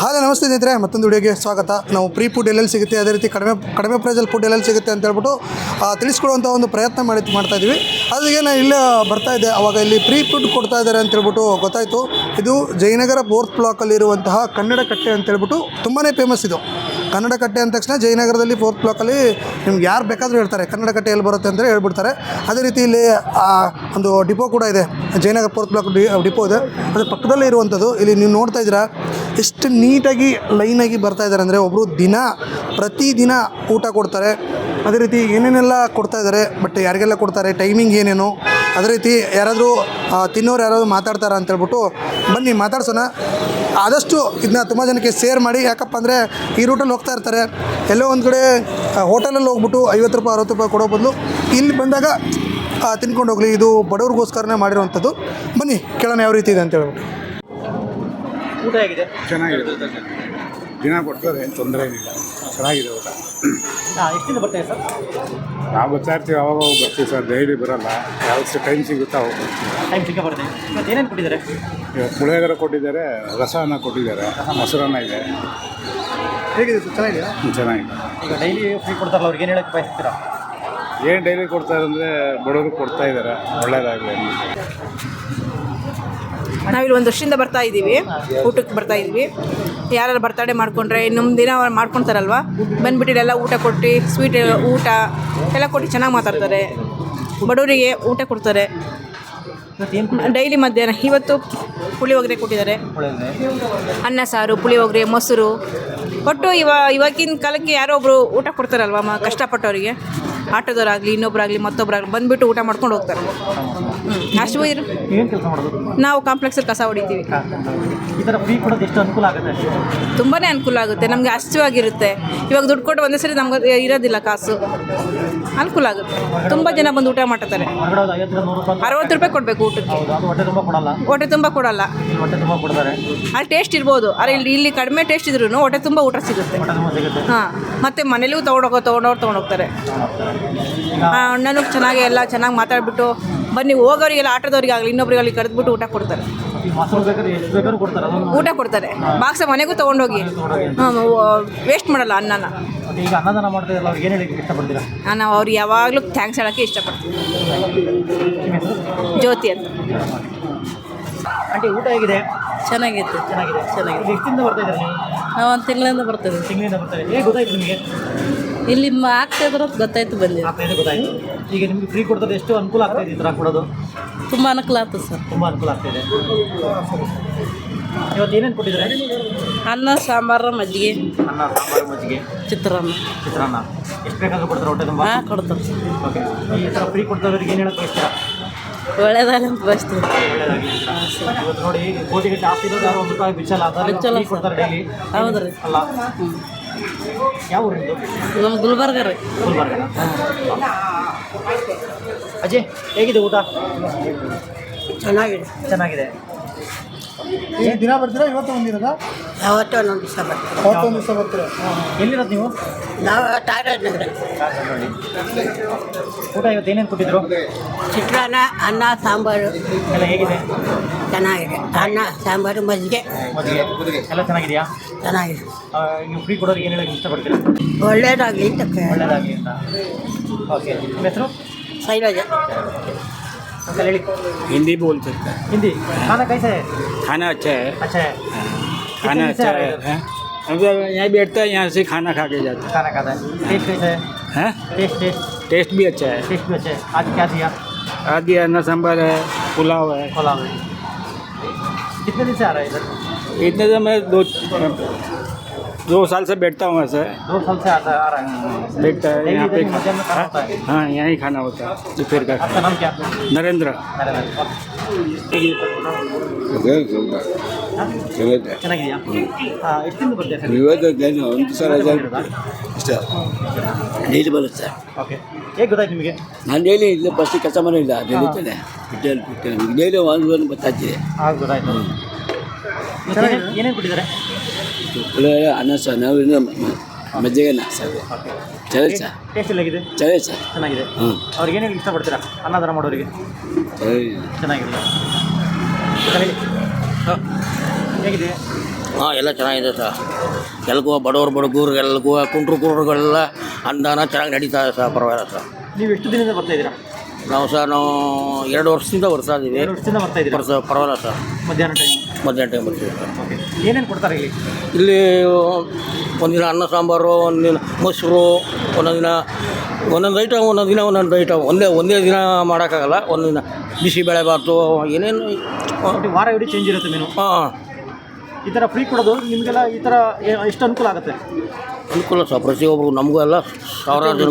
ಹಾಗೆ ನಮಸ್ತೆ ಸ್ನೇಹಿತರೆ, ಮತ್ತೊಂದು ವಿಡಿಯೋಗೆ ಸ್ವಾಗತ. ನಾವು ಪ್ರೀ ಫುಡ್ ಎಲ್ಲೆಲ್ಲಿ ಸಿಗುತ್ತೆ, ಅದೇ ರೀತಿ ಕಡಿಮೆ ಪ್ರೈಸಲ್ಲಿ ಫುಡ್ ಎಲ್ಲೆಲ್ಲಿ ಸಿಗುತ್ತೆ ಅಂತ ಹೇಳ್ಬಿಟ್ಟು ತಿಳಿಸ್ಕೊಡುವಂಥ ಒಂದು ಪ್ರಯತ್ನ ಮಾಡ್ತಾ ಇದ್ದೀವಿ. ಅದಕ್ಕೆ ನಾನು ಇಲ್ಲೇ ಬರ್ತಾಯಿದ್ದೆ, ಅವಾಗ ಇಲ್ಲಿ ಪ್ರೀ ಫುಡ್ ಕೊಡ್ತಾ ಇದ್ದಾರೆ ಅಂತೇಳ್ಬಿಟ್ಟು ಗೊತ್ತಾಯಿತು. ಇದು ಜಯನಗರ 4th ಬ್ಲಾಕಲ್ಲಿರುವಂತಹ ಕನ್ನಡ ಕಟ್ಟೆ ಅಂತೇಳ್ಬಿಟ್ಟು ತುಂಬಾ ಫೇಮಸ್. ಇದು ಕನ್ನಡ ಕಟ್ಟೆ ಅಂದ ತಕ್ಷಣ ಜಯನಗರದಲ್ಲಿ 4th ಬ್ಲಾಕಲ್ಲಿ ನಿಮ್ಗೆ ಯಾರು ಬೇಕಾದರೂ ಹೇಳ್ತಾರೆ ಕನ್ನಡ ಕಟ್ಟೆ ಎಲ್ಲಿ ಬರುತ್ತೆ ಅಂತ ಹೇಳ್ಬಿಡ್ತಾರೆ. ಅದೇ ರೀತಿ ಇಲ್ಲಿ ಒಂದು ಡಿಪೋ ಕೂಡ ಇದೆ, ಜಯನಗರ 4th ಬ್ಲಾಕ್ ಡಿಪೋ ಇದೆ, ಅದ್ರ ಪಕ್ಕದಲ್ಲೇ ಇರುವಂಥದ್ದು. ಇಲ್ಲಿ ನೀವು ನೋಡ್ತಾ ಇದ್ದೀರಾ ಎಷ್ಟು ನೀಟಾಗಿ ಲೈನಾಗಿ ಬರ್ತಾ ಇದ್ದಾರೆ ಅಂದರೆ, ಒಬ್ಬರು ಪ್ರತಿದಿನ ಊಟ ಕೊಡ್ತಾರೆ. ಅದೇ ರೀತಿ ಏನೇನೆಲ್ಲ ಕೊಡ್ತಾ ಇದ್ದಾರೆ, ಬಟ್ ಯಾರಿಗೆಲ್ಲ ಕೊಡ್ತಾರೆ, ಟೈಮಿಂಗ್ ಏನೇನು, ಅದೇ ರೀತಿ ಯಾರಾದರೂ ತಿನ್ನೋರು ಯಾರಾದರೂ ಮಾತಾಡ್ತಾರಾ ಅಂತೇಳ್ಬಿಟ್ಟು ಬನ್ನಿ ಮಾತಾಡ್ಸೋಣ. ಆದಷ್ಟು ಇದನ್ನ ತುಂಬ ಜನಕ್ಕೆ ಶೇರ್ ಮಾಡಿ. ಯಾಕಪ್ಪ ಅಂದರೆ ಈ ರೂಟಲ್ಲಿ ಹೋಗ್ತಾ ಇರ್ತಾರೆ, ಎಲ್ಲೋ ಒಂದು ಕಡೆ ಹೋಟೆಲಲ್ಲಿ ಹೋಗ್ಬಿಟ್ಟು 50 ರೂಪಾಯಿ 60 ರೂಪಾಯಿ ಕೊಡೋ ಬದಲು ಇಲ್ಲಿ ಬಂದಾಗ ತಿನ್ಕೊಂಡು ಹೋಗಲಿ. ಇದು ಬಡವ್ರಿಗೋಸ್ಕರನೇ ಮಾಡಿರೋವಂಥದ್ದು. ಬನ್ನಿ ಕೇಳೋಣ ಯಾವ ರೀತಿ ಇದೆ ಅಂತ ಹೇಳ್ಬಿಟ್ಟು. ಊಟ ಹೇಗಿದೆ? ಚೆನ್ನಾಗಿದೆ, ದಿನ ಕೊಡ್ತಾರೆ, ಏನು ತೊಂದರೆ ಏನಿಲ್ಲ, ಚೆನ್ನಾಗಿದೆ ಊಟ. ಎಷ್ಟಿಂದ ಬರ್ತಾರೆ ಸರ್? ನಾವು ಬರ್ತಾ ಇರ್ತೀವಿ, ಅವಾಗ ಬರ್ತೀವಿ ಸರ್, ಡೈಲಿ ಬರೋಲ್ಲ. ಯಾವತ್ತು ಟೈಮ್ ಸಿಗುತ್ತಾ ಹೋಗ್ಬೋದು. ಟೈಮ್ ಸಿಕ್ಕ ಬರ್ತದೆ. ಇವತ್ತು ಏನೇನು ಕೊಟ್ಟಿದ್ದಾರೆ? ಇವತ್ತು ಪುಳಿಯೋಗರೆ ಕೊಟ್ಟಿದ್ದಾರೆ, ರಸನ ಕೊಟ್ಟಿದ್ದಾರೆ, ಮೊಸರನ್ನ ಇದೆ. ಹೇಗಿದೆ ಸರ್? ಚೆನ್ನಾಗಿದೆಯಾ? ಚೆನ್ನಾಗಿದೆ. ಈಗ ಡೈಲಿ ಫ್ರೀ ಕೊಡ್ತಾರಲ್ಲ, ಅವ್ರಿಗೆ ಏನು ಹೇಳಕ್ಕೆ ಬಯಸ್ತೀರಾ? ಏನು ಡೈಲಿ ಕೊಡ್ತಾರೆ ಅಂದರೆ ಬಡವ್ರಿಗೆ ಕೊಡ್ತಾ ಇದ್ದಾರೆ, ಒಳ್ಳೆಯದಾಗಲಿ. ನಾವಿಲ್ಲಿ 1 ವರ್ಷದಿಂದ ಬರ್ತಾ ಇದ್ದೀವಿ, ಊಟಕ್ಕೆ ಬರ್ತಾ ಇದ್ವಿ. ಯಾರು ಬರ್ತಡೇ ಮಾಡ್ಕೊಂಡ್ರೆ ನಮ್ಮ ದಿನ ಮಾಡ್ಕೊಳ್ತಾರಲ್ವ, ಬಂದುಬಿಟ್ಟು ಎಲ್ಲ ಊಟ ಕೊಟ್ಟು ಸ್ವೀಟ್ ಊಟ ಎಲ್ಲ ಕೊಟ್ಟು ಚೆನ್ನಾಗಿ ಮಾತಾಡ್ತಾರೆ, ಬಡವರಿಗೆ ಊಟ ಕೊಡ್ತಾರೆ. ಡೈಲಿ ಮಧ್ಯಾಹ್ನ ಇವತ್ತು ಪುಳಿಯೋಗರೆ ಕೊಟ್ಟಿದ್ದಾರೆ, ಅನ್ನ ಸಾರು, ಪುಳಿಯೋಗರೆ, ಮೊಸರು. ಒಟ್ಟು ಇವಾಗಿನ ಕಾಲಕ್ಕೆ ಯಾರೋ ಒಬ್ಬರು ಊಟ ಕೊಡ್ತಾರಲ್ವ, ಕಷ್ಟಪಟ್ಟವರಿಗೆ, ಆಟೋದವರಾಗಲಿ ಇನ್ನೊಬ್ಬರಾಗಲಿ ಮತ್ತೊಬ್ಬರಾಗಲಿ ಬಂದುಬಿಟ್ಟು ಊಟ ಮಾಡ್ಕೊಂಡು ಹೋಗ್ತಾರೆ. ಅಷ್ಟು ಏನು ಕೆಲಸ ಮಾಡೋದು? ನಾವು ಕಾಂಪ್ಲೆಕ್ಸಲ್ಲಿ ಕಸ ಹೊಡಿತೀವಿ. ಈ ಥರ ಫ್ರೀ ಕೊಡೋದು ಎಷ್ಟು ಅನುಕೂಲ ಆಗುತ್ತೆ? ತುಂಬಾ ಅನುಕೂಲ ಆಗುತ್ತೆ, ನಮಗೆ ಅಷ್ಟವಾಗಿರುತ್ತೆ. ಇವಾಗ ದುಡ್ಡು ಕೊಟ್ಟು ಒಂದೇ ಸರಿ ನಮ್ಗೆ ಇರೋದಿಲ್ಲ ಕಾಸು, ಅನುಕೂಲ ಆಗುತ್ತೆ. ತುಂಬ ಜನ ಬಂದು ಊಟ ಮಾಡ್ತಾರೆ. 60 ರೂಪಾಯಿ ಕೊಡಬೇಕು ಊಟಕ್ಕೆ. ಹೊಟ್ಟೆ ತುಂಬ ಕೊಡಲ್ಲ. ಹೊಟ್ಟೆ ತುಂಬ ಕೊಡಲ್ಲ, ಹೊಟ್ಟೆ ತುಂಬ ಕೊಡ್ತಾರೆ. ಅಲ್ಲಿ ಟೇಸ್ಟ್ ಇರ್ಬೋದು, ಆದರೆ ಇಲ್ಲಿ ಕಡಿಮೆ ಟೇಸ್ಟ್ ಇದ್ರೂ ಹೊಟ್ಟೆ ತುಂಬ ಊಟ ಸಿಗುತ್ತೆ. ಹಾಂ, ಮತ್ತು ಮನೇಲೂ ತೊಗೊಂಡೋಗ್ತಾರೆ. ಅಣ್ಣನೂ ಚೆನ್ನಾಗಿ ಎಲ್ಲ ಚೆನ್ನಾಗಿ ಮಾತಾಡ್ಬಿಟ್ಟು ಬನ್ನಿ ಹೋಗೋರಿಗೆಲ್ಲ ಆಟೋದವ್ರಿಗಾಗಲಿ ಇನ್ನೊಬ್ರಿಗಾಗಲಿ ಕರೆದ್ಬಿಟ್ಟು ಊಟ ಕೊಡ್ತಾರೆ. ಊಟ ಕೊಡ್ತಾರೆ, ಬಾಕ್ಸ ಮನೆಗೂ ತೊಗೊಂಡೋಗಿ. ವೇಸ್ಟ್ ಮಾಡಲ್ಲ ಅನ್ನನ. ಈಗ ಅನ್ನದಾನ ಮಾಡ್ತಿರಲ್ಲ, ಅವ್ರಿಗೆ ಏನು ಹೇಳಕ್ಕೆ ಇಷ್ಟಪಡ್ತೀರಾ? ನಾವು ಅವ್ರಿಗೆ ಯಾವಾಗಲೂ ಥ್ಯಾಂಕ್ಸ್ ಹೇಳೋಕ್ಕೆ ಇಷ್ಟಪಡ್ತೀವಿ. ಜ್ಯೋತಿ ಅಂತ. ಆಂಟಿ ಊಟ ಹೇಗಿದೆ? ಚೆನ್ನಾಗಿತ್ತು. ಚೆನ್ನಾಗಿದೆ. ಎಷ್ಟಿಂದ ಬರ್ತಾ ಇದ್ದಾರೆ ನೀವು? ನಾವು 1 ತಿಂಗಳಿಂದ ಬರ್ತೀವಿ. ತಿಂಗಳಿಂದ ಬರ್ತಾರೆ. ಹೇಗೆ ಗೊತ್ತಾಯ್ತು ನಿಮಗೆ? ಇಲ್ಲಿ ಆಗ್ತಿದ್ರು ಗೊತ್ತಾಯ್ತು, ಬಂದಿದೆ. ಗೊತ್ತಾಯ್ತು. ಈಗ ನಿಮಗೆ ಫ್ರೀ ಕೊಡ್ತದೆ, ಎಷ್ಟು ಅನುಕೂಲ ಆಗ್ತಾಯಿದೆ ಈ ಥರ ಕೊಡೋದು? ತುಂಬ ಅನುಕೂಲ ಆಗ್ತದೆ ಸರ್. ತುಂಬ ಅನುಕೂಲ ಆಗ್ತಾಯಿದೆ. ಇವತ್ತು ಏನೇನು ಕೊಟ್ಟಿದ್ದಾರೆ? ಅನ್ನ ಸಾಂಬಾರು, ಮಜ್ಜಿಗೆ, ಅನ್ನ ಸಾಂಬಾರು, ಮಜ್ಜಿಗೆ, ಚಿತ್ರಾನ್ನ. ಎಷ್ಟು ಬೇಕಾದ್ರೂ ಕೊಡ್ತಾರೆ ಹೊಟ್ಟೆ ತುಂಬ? ಹಾಂ, ಕೊಡ್ತಾರೆ ಸರ್. ಓಕೆ. ಈ ಥರ ಫ್ರೀ ಕೊಡ್ತವ್ರಿಗೆ ಏನು ಹೇಳಕ್ಕೆ ಬಯಸ್ತೀರಾ? ಒಳ್ಳೇದಾಗಲಿ ಅಂತ ಬಯಸ್ತೀವಿ. ಒಳ್ಳೆಯದಾಗಿ. ಇವತ್ತು ನೋಡಿ, ಕೋಟಿಗಟ್ಟೆ ಆಸ್ತಿ ಇರೋದು ಯಾರು 1 ರೂಪಾಯಿ ಬಿಚ್ಚಲ್ಲ, ಬಿಚ್ಚಲ್ಲ ಕೊಡ್ತಾರೆ ಡೈಲಿ. ಹೌದು ರೀ. ಅಲ್ಲ, ಯಾವ ಊರಿಂದು? ನಮ್ಮ ಗುಲ್ಬರ್ಗ ರೀ. ಗುಲ್ಬರ್ಗ. ಅಜಯ್, ಹೇಗಿದೆ ಊಟ? ಚೆನ್ನಾಗಿದೆ. ಏನು ದಿನ ಬರ್ತೀರಾ? ಇವತ್ತು ಒಂದಿರೋದಾ? ಯಾವತ್ತೋ ಒಂದೊಂದು ದಿವಸ ಬರ್ತೀವಿ. ಅವತ್ತೊಂದು ದಿವಸ ಬರ್ತೀರಾ? ಎಲ್ಲಿರೋದು ನೀವು? ನಾವು ಟಾಯ್ಲೆಟ್ ನಗರ. ಊಟ ಇವತ್ತು ಏನೇನು ಕೊಟ್ಟಿದ್ರು? ಚಿತ್ರಾನ್ನ, ಅನ್ನ ಸಾಂಬಾರು ಎಲ್ಲ ಹೇಗಿದೆ? ಚೆನ್ನಾಗಿದೆ. ಅನ್ನ ಸಾಂಬಾರು, ಮಜ್ಜಿಗೆ ಎಲ್ಲ ಚೆನ್ನಾಗಿದೆಯಾ? ಚೆನ್ನಾಗಿದೆ. ನೀವು ಫ್ರೀ ಕೊಡೋರಿಗೆ ಏನು ಹೇಳಕ್ಕೆ ಇಷ್ಟಪಡ್ತೀರಾ? ಒಳ್ಳೇದಾಗಲಿ ಅಂತ ಒಳ್ಳೆಯದಾಗಲಿ ಅಂತ. ಓಕೆ. ನಿಮ್ಮ ಹೆಸರು? ಶೈಲಜ. अंकल ಹೇಳಿ. हिंदी बोल सकते हैं. हिंदी खाना कैसा है? खाना अच्छा है. अच्छा है. खाना अच्छा है. हम तो यहाँ बैठते हैं, यहाँ से खाना खा के जाते खाना खाता है. टेस्ट कैसा है? हैं. टेस्ट टेस्ट भी अच्छा है. टेस्ट भी अच्छा है. आज क्या दिया? आज ये अन्न सांभर है, पुलाव है. पुलाव है. कितने दिन से आ रहा है इधर? इतने तो मैं 2 साल से बैठता हूँ ऐसे. 2 साल से आ रहा है. बैठता है यहाँ पे. मध्याह्न में खाना होता है. हाँ, यहाँ ही खाना होता है दोपहर का. आपका नाम क्या? नरेंद्र. ಚೆನ್ನಾಗಿದೆಯಾ? ಎಷ್ಟಿಂದ ಬರ್ತೀರಾ ಸರ್? ಒಂದು ಸಲ ಇಷ್ಟ ಡೈಲಿ ಬರುತ್ತೆ ಸರ್. ಓಕೆ. ಹೇಗೆ ಗೊತ್ತಾಯ್ತು ನಿಮಗೆ? ನಾನು ಡೈಲಿ ಇಲ್ಲ ಬಸ್ಸಿಗೆ ಕೆಲಸ ಮಾಡಿಲ್ಲ, ಡೈಲಿತಾನೆ ಡೈಲಿ ಒಂದು ಗೊತ್ತಾಗ್ತಿದೆ. ಆಗ ಗೊತ್ತಾಯ್ತು. ಏನೇನು ಕೊಟ್ಟಿದ್ದಾರೆ? ಅನ್ನ ಸರ್, ನಾವು ಇನ್ನು ಮಜ್ಜಿಗೆ ಸರ್. ಚೆನ್ನಾಗಿದೆ ಸರ್. ಟೇಸ್ಟ್ ಎಲ್ಲ ಆಗಿದೆ? ಚೆನ್ನಾಗಿದೆ ಸರ್. ಚೆನ್ನಾಗಿದೆ. ಹ್ಞೂ. ಅವ್ರಿಗೆ ಏನೇನು ಇಷ್ಟಪಡ್ತೀರಾ ಅನ್ನದಾನ ಮಾಡೋರಿಗೆ? ಚೆನ್ನಾಗಿದೆ. ಹೇಗಿದೆ? ಹಾಂ ಎಲ್ಲ ಚೆನ್ನಾಗಿದೆ ಸರ್. ಎಲ್ಗೂ ಬಡವರು ಬಡಗೂರಿಗೆಲ್ಗೂ ಕುಂಟ್ರು ಕುರುಗಳೆಲ್ಲ ಅನುದಾನ ಚೆನ್ನಾಗಿ ನಡೀತಾ ಇದೆ ಸರ್. ಪರವಾಗಿಲ್ಲ ಸರ್. ನೀವು ಎಷ್ಟು ದಿನದಿಂದ ಬರ್ತಾ ಇದ್ದೀರಾ? ನಾವು 2 ವರ್ಷದಿಂದ ಬರ್ತಾ ಇದ್ದೀವಿ. 2 ವರ್ಷದಿಂದ ಬರ್ತಾ ಇದ್ದೀರಾ? ಪರವಾಗಿಲ್ಲ ಸರ್. ಮಧ್ಯಾಹ್ನ ಟೈಮ್ ಬರ್ತೀವಿ ಸರ್. ಓಕೆ. ಏನೇನು ಕೊಡ್ತಾರೆ ಇಲ್ಲಿ? ಇಲ್ಲಿ ಒಂದಿನ ಅನ್ನ ಸಾಂಬಾರು, ಒಂದಿನ ಮೊಸರು, ಒಂದೊಂದು ಐಟಮ್ ಒಂದೇ ದಿನ ಮಾಡೋಕ್ಕಾಗಲ್ಲ. ಒಂದಿನ ಬಿಸಿಬೇಳೆ ಬಾತು, ಏನೇನು ವಾರ ಇಡೀ ಚೇಂಜ್ ಇರುತ್ತೆ ಮೆನು. ಹಾಂ, ಈ ಥರ ಫ್ರೀ ಕೊಡೋದು ನಿಮಗೆಲ್ಲ ಈ ಥರ ಎಷ್ಟು ಅನುಕೂಲ ಆಗುತ್ತೆ? ಅನುಕೂಲ ಸರ್. ಪ್ರತಿಯೊಬ್ಬರು ನಮಗೂ ಎಲ್ಲ ಸಾವಿರಾರು ಜನ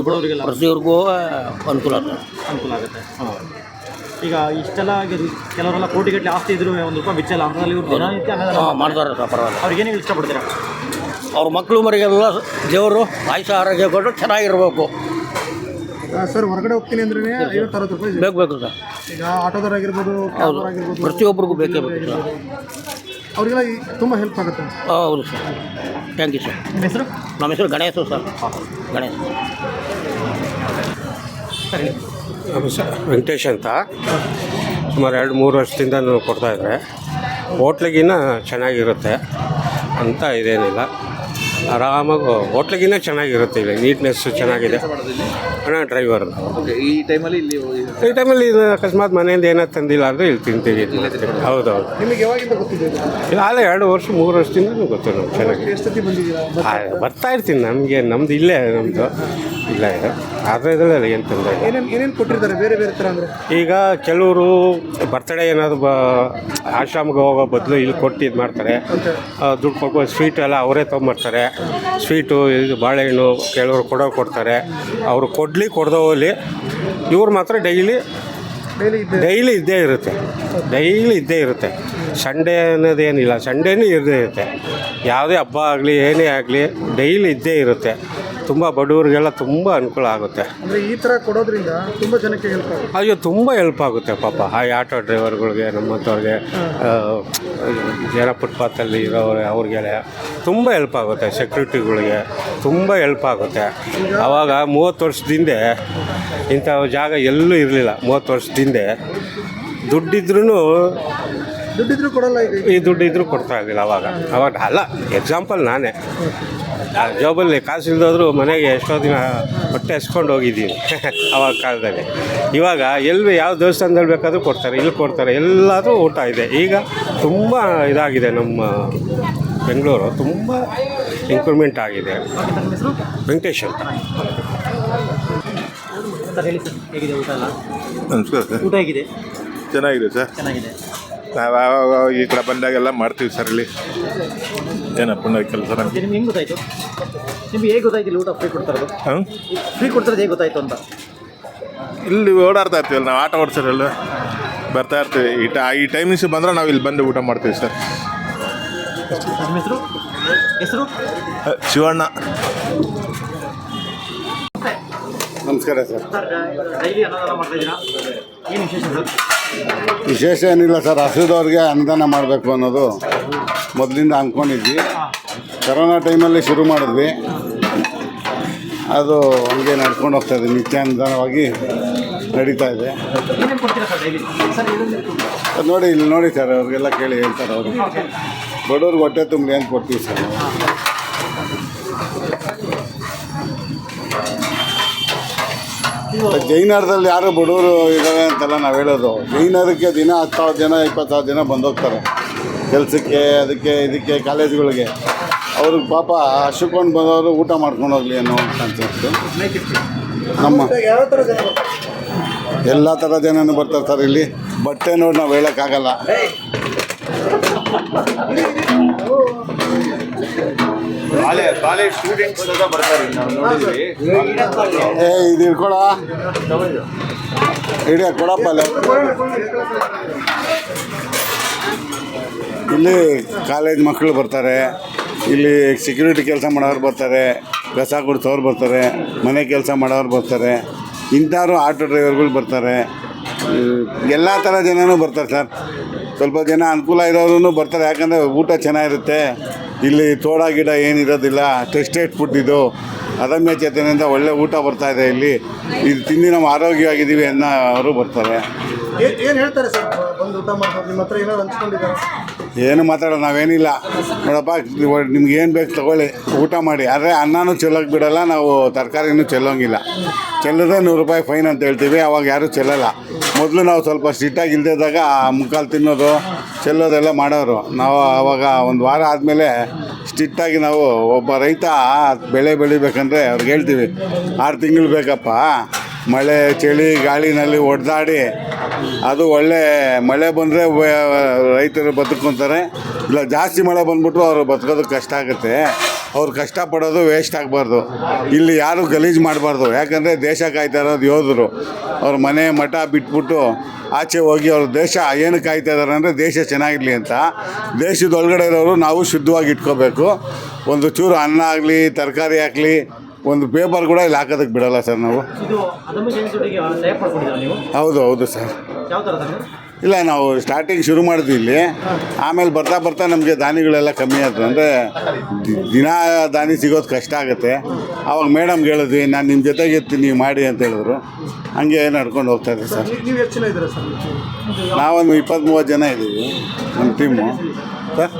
ಪ್ರತಿಯೊಬ್ಬರಿಗೂ ಅನುಕೂಲ ಆಗುತ್ತೆ. ಈಗ ಇಷ್ಟೆಲ್ಲ ಕೆಲವರೆಲ್ಲ ಕೋಟಿಗಟ್ಟಲೆ ಆಸ್ತಿ ಇದ್ರು ₹1 ಬಿಚ್ಚಲ್ಲ ಅಂತಲ್ಲಿ ಇವ್ರು ದಿನನಿತ್ಯ ಮಾಡ್ತಾರೆ ಸರ್. ಪರವಾಗಿಲ್ಲ. ಅವ್ರಿಗೆ ಏನೇನು ಇಷ್ಟಪಡ್ತೀರಾ? ಅವ್ರ ಮಕ್ಕಳು ಮರಿಗೆಲ್ಲ ದೇವರು ಆಯುಷ ಆರೋಗ್ಯ ಕೊಟ್ಟು ಚೆನ್ನಾಗಿರ್ಬೇಕು. ಸರ್ ಹೊರಗಡೆ ಹೋಗ್ತೀನಿ ಅಂದ್ರೆ ₹50-60 ಬೇಕು ಸರ್. ಈಗ ಆಟೋದವರಾಗಿರ್ಬೋದು, ಹೌದು, ಪ್ರತಿಯೊಬ್ಬರಿಗೂ ಬೇಕೇ ಬೇಕು ಸರ್. ಅವರಿಗೆಲ್ಲ ತುಂಬ ಹೆಲ್ಪ್ ಆಗುತ್ತೆ. ಹೌದು ಸರ್. Thank you sir. ನಿಮ್ಮ ಹೆಸರು? ನಮ್ಮ ಹೆಸರು ಗಣೇಶ್ ಸರ್. ಗಣೇಶ್. ಸರಿ. ವೆಂಕಟೇಶ್ ಅಂತ ಸುಮಾರು 2-3 ವರ್ಷದಿಂದ ಕೊಡ್ತಾಯಿದ್ದಾರೆ. ಹೋಟ್ಲಿಗಿನ್ನ ಚೆನ್ನಾಗಿರುತ್ತೆ ಅಂತ ಇದೇನಿಲ್ಲ. ಆರಾಮಾಗಿ ಹೋಟ್ಲಿಗಿನ್ನ ಚೆನ್ನಾಗಿರುತ್ತೆ. ಇಲ್ಲಿ ನೀಟ್ನೆಸ್ಸು ಚೆನ್ನಾಗಿದೆ. ಅಣ್ಣ ಡ್ರೈವರ್. ಈ ಟೈಮಲ್ಲಿ ಇದು ಅಕಸ್ಮಾತ್ ಮನೆಯಿಂದ ಏನಾದ್ರು ತಂದಿಲ್ಲ ಅಂದರೆ ಇಲ್ಲಿ ತಿಂತೀವಿ, ಇದು ಮಾಡ್ತೀವಿ. ಹೌದೌದು. ನಿಮಗೆ ಯಾವಾಗಿಂದ ಗೊತ್ತಿದೆ? ಇಲ್ಲ, ಅಲ್ಲೇ 2-3 ವರ್ಷದಿಂದ ಗೊತ್ತು ನಾವು ಚೆನ್ನಾಗಿ. ಎಷ್ಟು ಸತಿ ಬಂದಿದ್ದೀರಾ? ಬರ್ತಾ ಇರ್ತೀನಿ. ನಮ್ಮದು ಇಲ್ಲೇ ಇಲ್ಲ ಇದೆ. ಆದರೆ ಇದರಲ್ಲಿ ಏನು ತೊಂದರೆ ಇಲ್ಲ. ಏನೇನು ಕೊಟ್ಟಿರ್ತಾರೆ ಬೇರೆ ಬೇರೆ ಥರ ಅಂದರೆ? ಈಗ ಕೆಲವರು ಬರ್ತಡೇ ಏನಾದ್ರು ಆಶ್ರಮಕ್ಕೆ ಹೋಗೋ ಬದಲು ಇಲ್ಲಿ ಕೊಟ್ಟು ಇದು ಮಾಡ್ತಾರೆ. ದುಡ್ಡು ಕೊಡ್ಬೋದು. ಸ್ವೀಟ್ ಎಲ್ಲ ಅವರೇ ತೊಗೊಂಬರ್ತಾರೆ. ಸ್ವೀಟು, ಇದು ಬಾಳೆಹಣ್ಣು ಕೆಲವರು ಕೊಡ್ತಾರೆ. ಅವರು ಕೊಡದೆ ಹೋಗಲಿ, ಇವ್ರು ಮಾತ್ರ ಡೈಲಿ ಇದ್ದೇ ಇರುತ್ತೆ. ಸಂಡೇ ಅನ್ನೋದೇನಿಲ್ಲ. ಸಂಡೇನೂ ಇದ್ದೇ ಇರುತ್ತೆ. ಯಾವುದೇ ಹಬ್ಬ ಆಗಲಿ ಏನೇ ಆಗಲಿ ಡೈಲಿ ಇದ್ದೇ ಇರುತ್ತೆ. ತುಂಬ ಬಡವರಿಗೆಲ್ಲ ತುಂಬ ಅನುಕೂಲ ಆಗುತ್ತೆ. ಅಂದರೆ ಈ ಥರ ಕೊಡೋದ್ರಿಂದ ತುಂಬ ಜನಕ್ಕೆ ಹೆಲ್ಪ್ ಆಗುತ್ತೆ. ಅಯ್ಯೋ, ತುಂಬ ಹೆಲ್ಪ್ ಆಗುತ್ತೆ ಪಾಪ. ಆ ಆಟೋ ಡ್ರೈವರ್ಗಳಿಗೆ, ನಮ್ಮಂಥವ್ರಿಗೆ, ಜನ ಫುಟ್ಪಾತಲ್ಲಿ ಇರೋರು ಅವ್ರಿಗೆಲ್ಲ ತುಂಬ ಹೆಲ್ಪ್ ಆಗುತ್ತೆ. ಸೆಕ್ಯೂರಿಟಿಗಳಿಗೆ ತುಂಬ ಹೆಲ್ಪ್ ಆಗುತ್ತೆ. ಆವಾಗ 30 ವರ್ಷದಿಂದ ಇಂಥ ಜಾಗ ಎಲ್ಲೂ ಇರಲಿಲ್ಲ. 30 ವರ್ಷದಿಂದ ದುಡ್ಡಿದ್ರೂ ಕೊಡಲ್ಲ. ಈ ದುಡ್ಡಿದ್ರೂ ಕೊಡ್ತಾ ಇರಲಿಲ್ಲ ಅವಾಗ ಅಲ್ಲ. ಎಕ್ಸಾಂಪಲ್ ನಾನೇ ಜಾಬಲ್ಲಿ ಕಾಸು ಇಲ್ದೋದ್ರೂ ಮನೆಗೆ ಎಷ್ಟೋ ದಿನ ಹೊಟ್ಟೆ ಹಸ್ಕೊಂಡು ಹೋಗಿದ್ದೀನಿ ಆವಾಗ ಕಾಲದಲ್ಲಿ. ಇವಾಗ ಯಾವ ದೇವಸ್ಥಾನದಲ್ಲಿ ಬೇಕಾದರೂ ಕೊಡ್ತಾರೆ, ಇಲ್ಲಿ ಕೊಡ್ತಾರೆ. ಎಲ್ಲಾದರೂ ಊಟ ಇದೆ. ಈಗ ತುಂಬ ಇದಾಗಿದೆ. ನಮ್ಮ ಬೆಂಗಳೂರು ತುಂಬ ಇಂಪ್ರೂವ್ಮೆಂಟ್ ಆಗಿದೆ. ವೆಂಕಟೇಶ್ ಅಂತ. ಸರ್ ಹೇಳಿ ಸರ್, ಹೇಗಿದೆ ಊಟ ಎಲ್ಲ? ನಮಸ್ಕಾರ ಸರ್. ಊಟ ಹೇಗಿದೆ? ಚೆನ್ನಾಗಿದೆ ಸರ್. ಚೆನ್ನಾಗಿದೆ. ನಾವು ಈ ಕಡೆ ಬಂದಾಗೆಲ್ಲ ಮಾಡ್ತೀವಿ ಸರ್. ಇಲ್ಲಿ ಏನಪ್ಪ ಕೆಲಸ ನಮಗೆ. ನಿಮ್ಗೆ ಹೆಂಗೆ ಗೊತ್ತಾಯಿತು? ನಿಮ್ಗೆ ಹೇಗೆ ಗೊತ್ತಾಯ್ತು ಇಲ್ಲಿ ಊಟ ಫ್ರೀ ಕೊಡ್ತಾರದು? ಫ್ರೀ ಕೊಡ್ತಾರದು ಹೇಗೆ ಗೊತ್ತಾಯಿತು ಅಂತ? ಇಲ್ಲಿ ಓಡಾಡ್ತಾ ಇರ್ತೀವಲ್ಲ ನಾವು, ಆಟ ಓಡಿಸೋರಲ್ಲ ಬರ್ತಾ ಇರ್ತೀವಿ. ಈ ಟೈಮಿಂಗ್ಸ್ ಬಂದರೆ ನಾವು ಇಲ್ಲಿ ಬಂದು ಊಟ ಮಾಡ್ತೀವಿ ಸರ್. ನಿಮ್ಮ ಹೆಸರು? ಶಿವಣ್ಣ. ನಮಸ್ಕಾರ ಸರ್. ಡೈಲಿ ಅನ್ನದಾನ ಮಾಡ್ತಾ ಇದ್ದೀರಾ? ಏನು ವಿಶೇಷ ಸರ್? ವಿಶೇಷ ಏನಿಲ್ಲ ಸರ್. ಹಸಿದವ್ರಿಗೆ ಅನುದಾನ ಮಾಡಬೇಕು ಅನ್ನೋದು ಮೊದಲಿಂದ ಅಂದ್ಕೊಂಡಿದ್ವಿ. ಕರೋನಾ ಟೈಮಲ್ಲಿ ಶುರು ಮಾಡಿದ್ವಿ. ಅದು ಹಂಗೆ ನಡ್ಕೊಂಡು ಹೋಗ್ತಾ ಇದೆ. ನಿತ್ಯಾನುದಾನವಾಗಿ ನಡೀತಾ ಇದೆ. ಏನೇನು ಕೊಡ್ತೀರಾ ಸರ್ ಡೈಲಿ? ಸರ್ ನೋಡಿ ಸರ್, ಅವ್ರಿಗೆಲ್ಲ ಕೇಳಿ ಹೇಳ್ತಾರೆ. ಅವರು ಬಡವ್ರಿಗೆ ಹೊಟ್ಟೆ ತುಂಬ ಏನು ಕೊಡ್ತೀವಿ ಸರ್. ಜೈನರದಲ್ಲಿ ಯಾರು ಬಡವರು ಇದ್ದಾರೆ ಅಂತೆಲ್ಲ ನಾವು ಹೇಳೋದು. ಜೈನರಿಗೆ ದಿನ 10,000 ಜನ 20,000 ಜನ ಬಂದೋಗ್ತಾರೆ ಕೆಲಸಕ್ಕೆ, ಇದಕ್ಕೆ ಕಾಲೇಜುಗಳಿಗೆ. ಅವ್ರಿಗೆ ಪಾಪ ಹಸಿಕೊಂಡು ಬಂದವರು ಊಟ ಮಾಡ್ಕೊಂಡು ಹೋಗಲಿ ಅನ್ನೋ ಕಾನ್ಸೆಪ್ಟು. ಎಲ್ಲ ಥರ ಜನನೂ ಬರ್ತಾರೆ ಸರ್ ಇಲ್ಲಿ. ಬಟ್ಟೆ ನೋಡಿ ನಾವು ಹೇಳೋಕ್ಕಾಗಲ್ಲ. ಕಾಲೇಜ್ ಸ್ಟೂಡೆಂಟ್ಸ್ ಬರ್ತಾರೆ. ಇದು ಇಟ್ಕೊಳ ಹಿಡಿಯ ಕೊಡಪ್ಪ. ಇಲ್ಲಿ ಕಾಲೇಜ್ ಮಕ್ಕಳು ಬರ್ತಾರೆ. ಇಲ್ಲಿ ಸೆಕ್ಯೂರಿಟಿ ಕೆಲಸ ಮಾಡೋರು ಬರ್ತಾರೆ, ಕಸ ಗುಡಿಸೋರು ಬರ್ತಾರೆ, ಮನೆ ಕೆಲಸ ಮಾಡೋರು ಬರ್ತಾರೆ, ಇಂಥವ್ರು ಆಟೋ ಡ್ರೈವರ್ಗಳು ಬರ್ತಾರೆ. ಎಲ್ಲ ಥರ ಜನನೂ ಬರ್ತಾರೆ ಸರ್. ಸ್ವಲ್ಪ ಜನ ಅನುಕೂಲ ಇರೋರು ಬರ್ತಾರೆ. ಯಾಕಂದರೆ ಊಟ ಚೆನ್ನಾಗಿರುತ್ತೆ. ಇಲ್ಲಿ ತೋಡ ಗಿಡ ಏನಿರೋದಿಲ್ಲ. ಟೆಸ್ಟೆಡ್ ಫುಡ್ ಇದು. ಅದಮ್ಯ ಚೇತನೆಯಿಂದ ಒಳ್ಳೆ ಊಟ ಬರ್ತಾಯಿದೆ ಇಲ್ಲಿ. ಇದು ತಿಂದು ನಾವು ಆರೋಗ್ಯವಾಗಿದ್ದೀವಿ ಅನ್ನೋರು ಬರ್ತಾರೆ. ಏನು ಹೇಳ್ತಾರೆ ಸರ್ ಬಂದು ಊಟ ಮಾಡೋದು ನಿಮ್ಮ ಹತ್ರ ಏನಾದ್ರು ಹಂಚ್ಕೊಂಡಿದ್ದಾರೆ? ಏನು ಮಾತಾಡೋದು ನಾವೇನಿಲ್ಲ, ನೋಡಪ್ಪ ನಿಮ್ಗೆ ಏನು ಬೇಕು ತಗೊಳ್ಳಿ, ಊಟ ಮಾಡಿ. ಆದರೆ ಅನ್ನನೂ ಚೆಲ್ಲೋಕೆ ಬಿಡೋಲ್ಲ, ನಾವು ತರಕಾರಿನೂ ಚೆಲ್ಲೋಂಗಿಲ್ಲ. ಚೆಲ್ಲಿದ್ರೆ ₹100 ಫೈನ್ ಅಂತ ಹೇಳ್ತೀವಿ, ಅವಾಗ ಯಾರೂ ಚೆಲ್ಲಲ್ಲ. ಮೊದಲು ನಾವು ಸ್ವಲ್ಪ ಸ್ಟ್ರಿಕ್ಟಾಗಿ ಇಲ್ದಿದ್ದಾಗ ಮುಕ್ಕಾಲು ತಿನ್ನೋದು ಚೆಲ್ಲೋದೆಲ್ಲ ಮಾಡೋರು. ನಾವು ಆವಾಗ ಒಂದು ವಾರ ಆದಮೇಲೆ ಸ್ಟ್ರಿಕ್ಟಾಗಿ ನಾವು ಒಬ್ಬ ರೈತ ಬೆಳೆ ಬೆಳಿಬೇಕಂದ್ರೆ ಅವ್ರಿಗೆ ಹೇಳ್ತೀವಿ, 6 ತಿಂಗಳು ಬೇಕಪ್ಪ, ಮಳೆ ಚಳಿ ಗಾಳಿನಲ್ಲಿ ಒಡೆದಾಡಿ, ಅದು ಒಳ್ಳೆ ಮಳೆ ಬಂದರೆ ರೈತರು ಬದುಕೊಂತಾರೆ, ಇಲ್ಲ ಜಾಸ್ತಿ ಮಳೆ ಬಂದ್ಬಿಟ್ರು ಅವರು ಬದುಕೋದಕ್ಕೆ ಕಷ್ಟ ಆಗುತ್ತೆ. ಅವ್ರು ಕಷ್ಟಪಡೋದು ವೇಸ್ಟ್ ಆಗಬಾರ್ದು. ಇಲ್ಲಿ ಯಾರು ಗಲೀಜು ಮಾಡಬಾರ್ದು, ಯಾಕಂದರೆ ದೇಶ ಕಾಯ್ತಾ ಇರೋದು ಯೋಧರು. ಅವ್ರ ಮನೆ ಮಠ ಬಿಟ್ಬಿಟ್ಟು ಆಚೆ ಹೋಗಿ ಅವ್ರ ದೇಶ ಏನು ಕಾಯ್ತಾ ಇದ್ದಾರೆ ಅಂದರೆ ದೇಶ ಚೆನ್ನಾಗಿರಲಿ ಅಂತ. ದೇಶದೊಳಗಡೆ ಇರೋರು ನಾವು ಶುದ್ಧವಾಗಿ ಇಟ್ಕೋಬೇಕು. ಒಂದು ಚೂರು ಅನ್ನ ಆಗಲಿ ತರಕಾರಿ ಆಗಲಿ ಒಂದು ಪೇಪರ್ ಕೂಡ ಇಲ್ಲಿ ಹಾಕೋದಕ್ಕೆ ಬಿಡೋಲ್ಲ ಸರ್ ನಾವು. ಇದು ಅದನ್ನು ಜನಿಸೋಟಿಗೆ ತಯಾರು ಮಾಡ್ಕೊಂಡಿದ್ದೀರಾ ನೀವು? ಹೌದು ಸರ್. ಯಾವ ಥರ ಸರ್? ಇಲ್ಲ, ನಾವು ಸ್ಟಾರ್ಟಿಂಗ್ ಶುರು ಮಾಡಿದ್ವಿ ಇಲ್ಲಿ, ಆಮೇಲೆ ಬರ್ತಾ ನಮಗೆ ದಾನಿಗಳೆಲ್ಲ ಕಮ್ಮಿ ಆಯ್ತು. ಅಂದರೆ ದಿನ ದಾನಿ ಸಿಗೋದು ಕಷ್ಟ ಆಗುತ್ತೆ. ಆವಾಗ ಮೇಡಮ್ಗೆ ಹೇಳಿದ್ವಿ, ನಾನು ನಿಮ್ಮ ಜೊತೆಗೆ ಇರ್ತೀನಿ, ನೀವು ಮಾಡಿ ಅಂತ ಹೇಳಿದ್ರು. ಹಂಗೆ ನಡ್ಕೊಂಡು ಹೋಗ್ತಾ ಇದೆ ಸರ್. ನೀವು ಎಷ್ಟು ಜನ ಇದ್ದೀರಾ ಸರ್? ನಾವೊಂದು 20-30 ಜನ ಇದ್ದೀವಿ ನಮ್ಮ ಟೀಮು ಸರ್.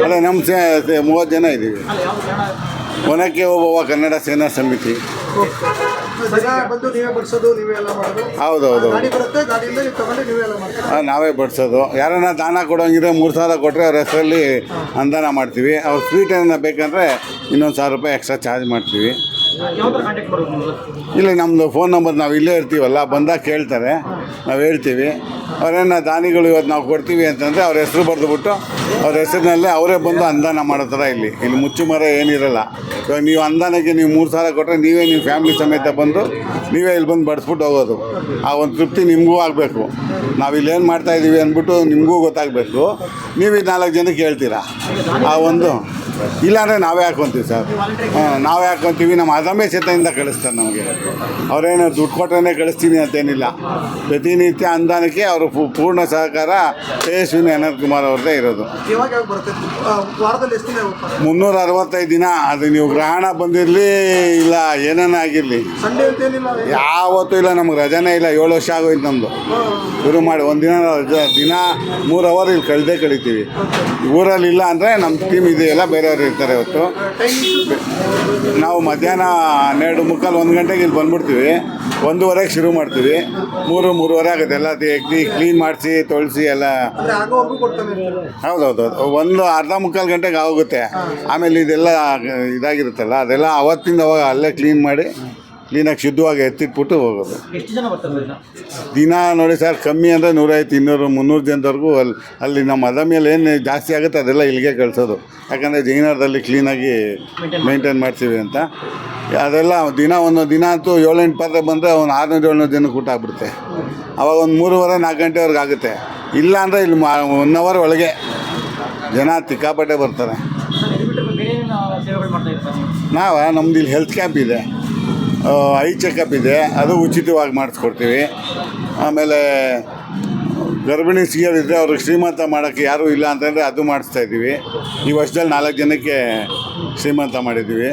ಅದೇ ನಮ್ಮ 30 ಜನ ಇದ್ದೀವಿ. ಒನಕ್ಕೆ ಓಬವ್ವ ಕನ್ನಡ ಸೇನಾ ಸಮಿತಿ. ದಿನ ಬಂದು ನೀವೇ ಬಡಿಸೋದು, ನೀವೇ ಎಲ್ಲ ಮಾಡೋದು? ಹೌದು. ಗಾಡಿ ಬರುತ್ತೆ, ಗಾಡಿಯಿಂದ ನೀವು ತಗೊಂಡು ನೀವೇ ಎಲ್ಲ ಮಾಡ್ತೀರಾ? ನಾವೇ ಬಡಿಸೋದು. ಯಾರನ್ನ ದಾನ ಕೊಡೋಂಗಿದ್ರೆ 3,000 ಕೊಟ್ಟರೆ ಅವ್ರ ಹೆಸರಲ್ಲಿ ಅನುದಾನ ಮಾಡ್ತೀವಿ. ಅವ್ರ ಸ್ವೀಟ್ ಏನಾರ ಬೇಕಂದರೆ ಇನ್ನೊಂದು ₹1,000 ಎಕ್ಸ್ಟ್ರಾ ಚಾರ್ಜ್ ಮಾಡ್ತೀವಿ. ಯಾವ ಥರ ಕಾಂಟ್ಯಾಕ್ಟ್ ಮಾಡೋದು? ಇಲ್ಲ, ನಮ್ಮದು ಫೋನ್ ನಂಬರ್ ನಾವು ಇಲ್ಲೇ ಇರ್ತೀವಲ್ಲ, ಬಂದಾಗ ಕೇಳ್ತಾರೆ, ನಾವು ಹೇಳ್ತೀವಿ. ಅವರೇನು ದಾನಿಗಳು ಇವತ್ತು ನಾವು ಕೊಡ್ತೀವಿ ಅಂತಂದರೆ ಅವ್ರ ಹೆಸರು ಬರೆದುಬಿಟ್ಟು ಅವ್ರ ಹೆಸರಿನಲ್ಲೇ ಅವರೇ ಬಂದು ಅನುದಾನ ಮಾಡೋ ಥರ ಇಲ್ಲಿ ಮುಚ್ಚುಮರ ಏನಿರಲ್ಲ. ಇವಾಗ ನೀವು ಅನುದಾನಕ್ಕೆ ನೀವು 3,000 ಕೊಟ್ಟರೆ ನೀವೇ ನಿಮ್ಮ ಫ್ಯಾಮಿಲಿ ಸಮೇತ ಬಂದು ನೀವೇ ಇಲ್ಲಿ ಬಂದು ಬಡಿಸ್ಬಿಟ್ಟು ಹೋಗೋದು. ಆ ಒಂದು ತೃಪ್ತಿ ನಿಮಗೂ ಆಗಬೇಕು. ನಾವಿಲ್ಲೇನು ಮಾಡ್ತಾಯಿದ್ದೀವಿ ಅಂದ್ಬಿಟ್ಟು ನಿಮಗೂ ಗೊತ್ತಾಗಬೇಕು. ನೀವು 4 ಜನಕ್ಕೆ ಹೇಳ್ತೀರಾ ಆ ಒಂದು. ಇಲ್ಲಾಂದರೆ ನಾವೇ ಹಾಕ್ಕೊತೀವಿ ಸರ್. ನಾವೇ ಹಾಕ್ಕೊತೀವಿ. ನಮ್ಮ ಅದಮೆ ಸೆತೆಯಿಂದ ಕಳಿಸ್ತಾರೆ ನಮಗೆ. ಅವರೇನು ದುಡ್ಡು ಕೊಟ್ಟರೆ ಕಳಿಸ್ತೀನಿ ಅಂತೇನಿಲ್ಲ. ಪ್ರತಿನಿತ್ಯ ಅನುದಾನಕ್ಕೆ ಅವರು ಪೂರ್ಣ ಸಹಕಾರ ತೇಜಸ್ವಿನಿ ಅನಂತ್ ಕುಮಾರ್ ಅವ್ರದ್ದೇ ಇರೋದು. ಯಾವಾಗ ಬರುತ್ತೆ? ವಾರದಲ್ಲಿ ಎಷ್ಟು ದಿನ ಹೋಗ್ತಾರೆ? 365 ದಿನ. ಅದು ನೀವು ಗ್ರಹಣ ಬಂದಿರಲಿ ಇಲ್ಲ ಏನೇನು ಆಗಿರಲಿ, ಸಂಡೇ ಅಂತೇನಿಲ್ಲ? ಯಾವತ್ತೂ ಇಲ್ಲ. ನಮ್ಗೆ ರಜಾನೇ ಇಲ್ಲ. 7 ವರ್ಷ ಆಗೋಯ್ತು ನಮ್ಮದು ಶುರು ಮಾಡಿ. ಒಂದಿನ ದಿನ 3 ಅವರ್ ಇಲ್ಲಿ ಕಳಿತೀವಿ. ಊರಲ್ಲಿ ಇಲ್ಲ ಅಂದರೆ ನಮ್ಮ ಟೀಮ್ ಇದೆಯಲ್ಲ, ಬೇರೆಯವರು ಇರ್ತಾರೆ. ಇವತ್ತು ನಾವು ಮಧ್ಯಾಹ್ನ 12:45 1 ಗಂಟೆಗೆ ಇಲ್ಲಿ ಬಂದ್ಬಿಡ್ತೀವಿ. 1:30ಗೆ ಶುರು ಮಾಡ್ತೀವಿ. 3-3:30 ಆಗುತ್ತೆ. ಎಲ್ಲ ಕ್ಲೀನ್ ಮಾಡಿಸಿ ತೊಳಸಿ ಎಲ್ಲ. ಹೌದೌದು. ಒಂದು ಅರ್ಧ ಮುಕ್ಕಾಲು ಗಂಟೆಗೆ ಆಗೋಗುತ್ತೆ. ಆಮೇಲೆ ಇದೆಲ್ಲ ಇದಾಗಿರುತ್ತಲ್ಲ, ಅದೆಲ್ಲ ಅವತ್ತಿಂದ ಅವಾಗ ಅಲ್ಲೇ ಕ್ಲೀನ್ ಮಾಡಿ ಕ್ಲೀನಾಗಿ ಶುದ್ಧವಾಗಿ ಎತ್ತಿಟ್ಬಿಟ್ಟು ಹೋಗೋದು. ಎಷ್ಟು ಜನ ಬರ್ತಾರೆ ದಿನ? ನೋಡಿ ಸರ್, ಕಮ್ಮಿ ಅಂದರೆ 150, 200, 300 ಜನದವರೆಗೂ ಅಲ್ಲಿ ನಮ್ಮ ಅದಮೇಲೆ ಏನು ಜಾಸ್ತಿ ಆಗುತ್ತೆ ಅದೆಲ್ಲ ಇಲ್ಲಿಗೆ ಕಳಿಸೋದು. ಯಾಕಂದರೆ ಜೈನರದಲ್ಲಿ ಕ್ಲೀನಾಗಿ ಮೇಂಟೈನ್ ಮಾಡ್ತೀವಿ ಅಂತ. ಅದೆಲ್ಲ ಒಂದೊಂದು ದಿನ ಅಂತೂ 7-8 ಪಾತ್ರೆ ಬಂದರೆ ಒಂದು 600-700 ಜನಕ್ಕೆ ಊಟ ಆಗ್ಬಿಡುತ್ತೆ. ಅವಾಗ ಒಂದು 3:30-4 ಗಂಟೆವರೆಗೆ ಆಗುತ್ತೆ. ಇಲ್ಲ ಅಂದರೆ ಇಲ್ಲಿ 1 ಅವರ್ ಒಳಗೆ ಜನ ಸಿಕ್ಕಾಪಟ್ಟೆ ಬರ್ತಾರೆ. ನಮ್ದು ಇಲ್ಲಿ ಹೆಲ್ತ್ ಕ್ಯಾಂಪ್ ಇದೆ, ಐ ಚೆಕಪ್ ಇದೆ, ಅದು ಉಚಿತವಾಗಿ ಮಾಡಿಸ್ಕೊಡ್ತೀವಿ. ಆಮೇಲೆ ಗರ್ಭಿಣಿ ಸಿಗೋರಿದ್ದರೆ ಅವ್ರಿಗೆ ಶ್ರೀಮಂತ ಮಾಡೋಕ್ಕೆ ಯಾರೂ ಇಲ್ಲ ಅಂತಂದರೆ ಅದು ಮಾಡಿಸ್ತಾಯಿದ್ದೀವಿ. ಈ ವರ್ಷದಲ್ಲಿ 4 ಜನಕ್ಕೆ ಶ್ರೀಮಂತ ಮಾಡಿದ್ದೀವಿ.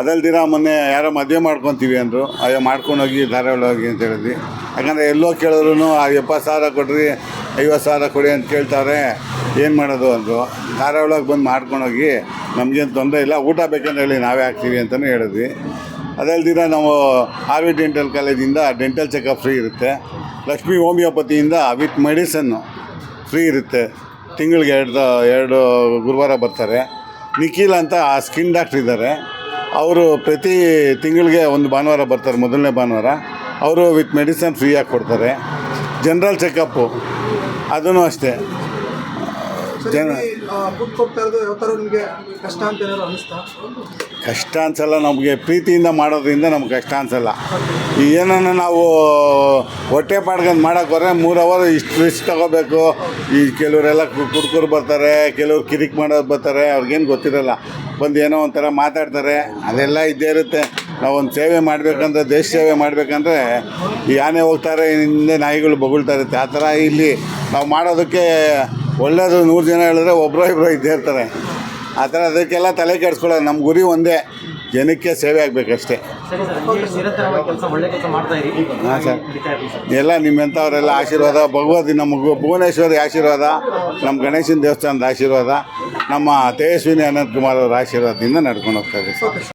ಅದಲ್ದಿರ ಮೊನ್ನೆ ಯಾರೋ ಮದುವೆ ಮಾಡ್ಕೊತೀವಿ ಅಂದರು. ಅಯ್ಯೋ ಮಾಡ್ಕೊಂಡೋಗಿ ಧಾರಾವಾಳವಾಗಿ ಅಂತ ಹೇಳಿದ್ವಿ. ಯಾಕಂದರೆ ಎಲ್ಲೋ ಕೇಳಿದ್ರು 70,000 ಕೊಡ್ರಿ 50,000 ಕೊಡಿ ಅಂತ ಕೇಳ್ತಾರೆ, ಏನು ಮಾಡೋದು ಅಂದರು. ಧಾರಾವಾಳವಾಗಿ ಬಂದು ಮಾಡ್ಕೊಂಡೋಗಿ, ನಮಗೇನು ತೊಂದರೆ ಇಲ್ಲ, ಊಟ ಬೇಕಂತ ಹೇಳಿ ನಾವೇ ಹಾಕ್ತೀವಿ ಅಂತಲೂ ಹೇಳಿದ್ವಿ. ಅದಲ್ದಿರ ನಾವು RV ಡೆಂಟಲ್ ಕಾಲೇಜಿಂದ ಡೆಂಟಲ್ ಚೆಕಪ್ ಫ್ರೀ ಇರುತ್ತೆ. ಲಕ್ಷ್ಮೀ ಹೋಮಿಯೋಪತಿಯಿಂದ ವಿತ್ ಮೆಡಿಸನ್ನು ಫ್ರೀ ಇರುತ್ತೆ. ತಿಂಗಳಿಗೆ 2 ಗುರುವಾರ ಬರ್ತಾರೆ. ನಿಖಿಲ್ ಅಂತ ಸ್ಕಿನ್ ಡಾಕ್ಟ್ರ್ ಇದ್ದಾರೆ. ಅವರು ಪ್ರತಿ ತಿಂಗಳಿಗೆ 1 ಭಾನುವಾರ ಬರ್ತಾರೆ, ಮೊದಲನೇ ಭಾನುವಾರ. ಅವರು ವಿತ್ ಮೆಡಿಸನ್ ಫ್ರೀಯಾಗಿ ಕೊಡ್ತಾರೆ. ಜನರಲ್ ಚೆಕಪ್ಪು ಅದೂ ಅಷ್ಟೇ. ಫುಡ್ ಹೋಗ್ತಾ ಇರೋದು ಯಾವ ಥರ ನಿಮಗೆ ಕಷ್ಟ ಅಂತ ಏನಾದ್ರು ಅನಿಸ್ತಾ? ಕಷ್ಟ ಅನ್ಸಲ್ಲ. ನಮಗೆ ಪ್ರೀತಿಯಿಂದ ಮಾಡೋದ್ರಿಂದ ನಮ್ಗೆ ಕಷ್ಟ ಅನ್ಸಲ್ಲ. ಏನನ್ನ ನಾವು ಹೊಟ್ಟೆ ಪಾಡ್ಕೊಂಡು ಮಾಡೋಕ್ಕೆ ಹೋದ್ರೆ 3 ಅವರ್ ಇಷ್ಟು ತಗೋಬೇಕು. ಈ ಕೆಲವರೆಲ್ಲ ಕುಡ್ಕರು ಬರ್ತಾರೆ, ಕೆಲವ್ರು ಕಿರಿಕ್ ಮಾಡೋರು ಬರ್ತಾರೆ, ಅವ್ರಿಗೇನು ಗೊತ್ತಿರಲ್ಲ. ಬಂದು ಏನೋ ಒಂಥರ ಮಾತಾಡ್ತಾರೆ, ಅದೆಲ್ಲ ಇದ್ದೇ ಇರುತ್ತೆ. ನಾವೊಂದು ಸೇವೆ ಮಾಡಬೇಕಂದ್ರೆ, ದೇಶ ಸೇವೆ ಮಾಡಬೇಕಂದ್ರೆ ಈ ಆನೆ ಹೋಗ್ತಾರೆ, ಹಿಂದೆ ನಾಯಿಗಳು ಬೊಗಳ್ತಾ ಇರುತ್ತೆ. ಆ ಥರ ಇಲ್ಲಿ ನಾವು ಮಾಡೋದಕ್ಕೆ ಒಳ್ಳೆಯದು. 100 ಜನ ಹೇಳಿದ್ರೆ ಒಬ್ಬರೋ ಇಬ್ಬರೋ ಇದ್ದೇ ಇರ್ತಾರೆ. ಆ ಥರ ಅದಕ್ಕೆಲ್ಲ ತಲೆ ಕೆಡಿಸ್ಕೊಳ್ಳೋದು. ನಮ್ಮ ಗುರಿ ಒಂದೇ, ಜನಕ್ಕೆ ಸೇವೆ ಆಗಬೇಕಷ್ಟೇ. ಸರಿ ಸರ್, ಹೀಗೆ ನಿರಂತರವಾಗಿ ಕೆಲಸ ಒಳ್ಳೆ ಕೆಲಸ ಮಾಡ್ತಾ ಇರಿ. ಹಾಂ ಸರ್. ನಡೀತಾ ಇರ್ಲಿ ಸರ್. ಎಲ್ಲ ನಿಮ್ಮೆಂಥವರೆಲ್ಲ ಆಶೀರ್ವಾದ, ಭಗವತಿ ನಮ್ಮ ಭುವನೇಶ್ವರಿ ಆಶೀರ್ವಾದ, ನಮ್ಮ ಗಣೇಶನ ದೇವಸ್ಥಾನದ ಆಶೀರ್ವಾದ, ನಮ್ಮ ತೇಜಸ್ವಿನಿ ಅನಂತ್ ಕುಮಾರ್ ಅವರ ಆಶೀರ್ವಾದದಿಂದ ನಡ್ಕೊಂಡು ಹೋಗ್ತಾ ಇದೆ.